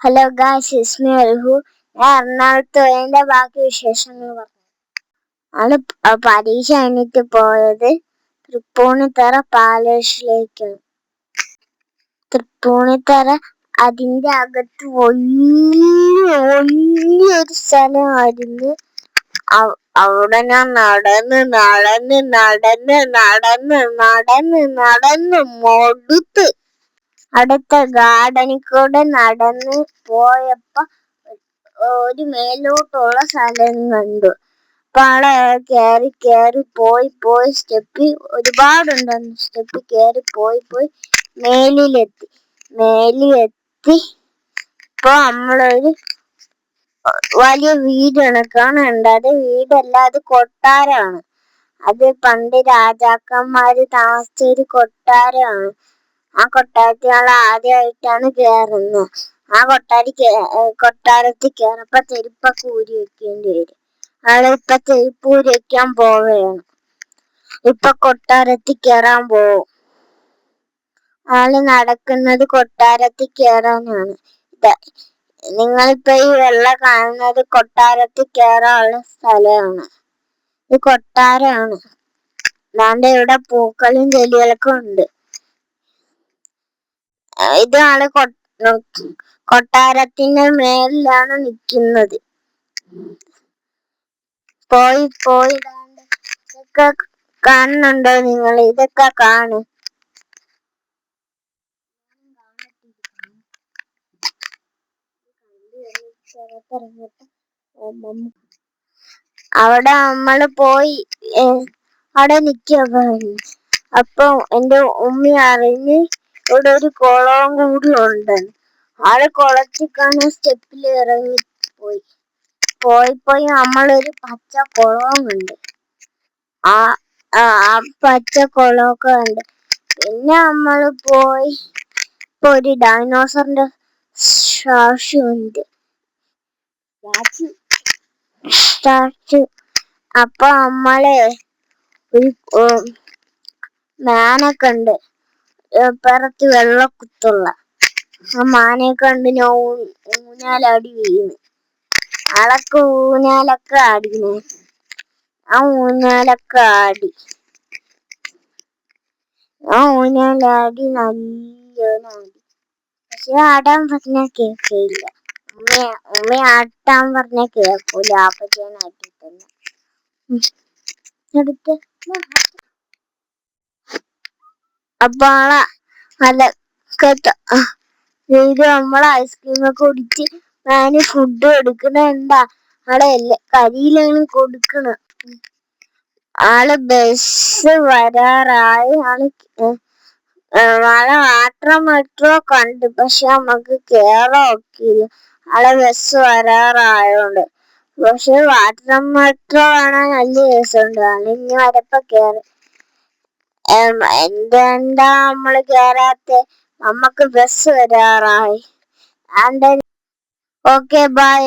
Hello guys, it's me അൽഹു. ഞാൻ എറണാകുളത്ത് പോയതിന്റെ ബാക്കി വിശേഷങ്ങൾ പറഞ്ഞു. ആണ് പരീക്ഷ കഴിഞ്ഞിട്ട് പോയത് തൃപ്പൂണിത്തറ പാലസിലേക്കാണ്. തൃപ്പൂണിത്തറ അതിന്റെ അകത്ത് വലിയൊരു സ്ഥലമായിരുന്നു. അവിടെ ഞാൻ നടന്ന് മടുത്ത്. അടുത്ത ഗാർഡനിൽ കൂടെ നടന്ന് പോയപ്പോ ഒരു മേലോട്ടുള്ള സ്ഥലം കണ്ടു. അപ്പൊ അവിടെ കേറി പോയി സ്റ്റെപ്പ് ഒരുപാടുണ്ടായിരുന്നു. സ്റ്റെപ്പ് കേറി പോയി മേലിലെത്തി. ഇപ്പൊ നമ്മളൊരു വലിയ വീട് കണക്കാണ് കണ്ടത്. വീടല്ല, അത് കൊട്ടാരമാണ്. അത് പണ്ട് രാജാക്കന്മാര് താമസിച്ച ഒരു കൊട്ടാരമാണ്. ആ കൊട്ടാരത്തിൽ ഞങ്ങൾ ആദ്യമായിട്ടാണ് കയറുന്നത്. ആ കൊട്ടാരത്തിൽ കയറപ്പോ ചെരുപ്പൊക്കെ ഊരി വെക്കേണ്ടി വരും. ഇപ്പൊ ചെരുപ്പ് ഊരി വെക്കാൻ പോവുകയാണ്. ഇപ്പൊ കൊട്ടാരത്തിൽ കയറാൻ പോവും. നടക്കുന്നത് കൊട്ടാരത്തിൽ കയറാനാണ്. നിങ്ങളിപ്പോ ഈ വെള്ള കാണുന്നത് കൊട്ടാരത്തിൽ കയറാനുള്ള സ്ഥലമാണ്. ഇത് കൊട്ടാരമാണ്. അല്ലാണ്ട് ഇവിടെ പൂക്കളും ചെടികളൊക്കെ ഉണ്ട്. ഇതാണ് കൊട്ടാരത്തിന്റെ മേലിലാണ് നിൽക്കുന്നത്. പോയി ഇതൊക്കെ കാണുന്നുണ്ടോ നിങ്ങൾ? ഇതൊക്കെ കാണും. അവിടെ നമ്മള് പോയി അവിടെ നിൽക്കുക. അപ്പൊ എന്റെ ഉമ്മി അറിഞ്ഞ് ഇവിടെ ഒരു കുളവും കൂടി ഉണ്ട്. കുളത്തിൽ കാണാൻ സ്റ്റെപ്പിൽ ഇറങ്ങി പോയി നമ്മളൊരു പച്ച കുളവും ഉണ്ട്. ആ പച്ച കുളമൊക്കെ ഉണ്ട്. പിന്നെ നമ്മള് പോയി ഇപ്പൊ ഒരു ഡൈനോസറിന്റെ സ്റ്റാച്ചു. അപ്പൊ നമ്മളെ ഒരു മാനൊക്കെ ഉണ്ട്, പിറത്ത് വെള്ളക്കുത്തുള്ള. ആ മാനയെ കണ്ട് ഞാൻ ഊഞ്ഞാലാടി വീണ്. അളക്ക് ഊഞ്ഞാലൊക്കെ ആടിനെ. ആ ഊഞ്ഞാലാടി നല്ലോണാടി. പക്ഷെ ആടാൻ പറഞ്ഞാ കേൾക്കില്ല. ഉമ്മ ആട്ടാൻ പറഞ്ഞാ കേൾക്കൂല. അപ്പൊ ഞാൻ ആട്ടിത്തന്നെ. അപ്പൊ നമ്മള് ഐസ്ക്രീമൊക്കെ കുടിച്ച് ഞാന് ഫുഡ് എടുക്കണണ്ടാ. കരിയിലാണ് കൊടുക്കണ. ബസ് വരാറായി. വാട്ടർ മെട്രോ കണ്ടു, പക്ഷെ നമുക്ക് കേറാൻ ഒക്കില്ല. ബസ് വരാറായോണ്ട്. പക്ഷെ വാട്ടർ മെട്രോ കാണാൻ നല്ല രസമുണ്ട്. ഇനി വരപ്പോ കേറി. എന്താ നമ്മള് കേറാത്തെ? നമുക്ക് ബസ് വരാറായി. Okay, by.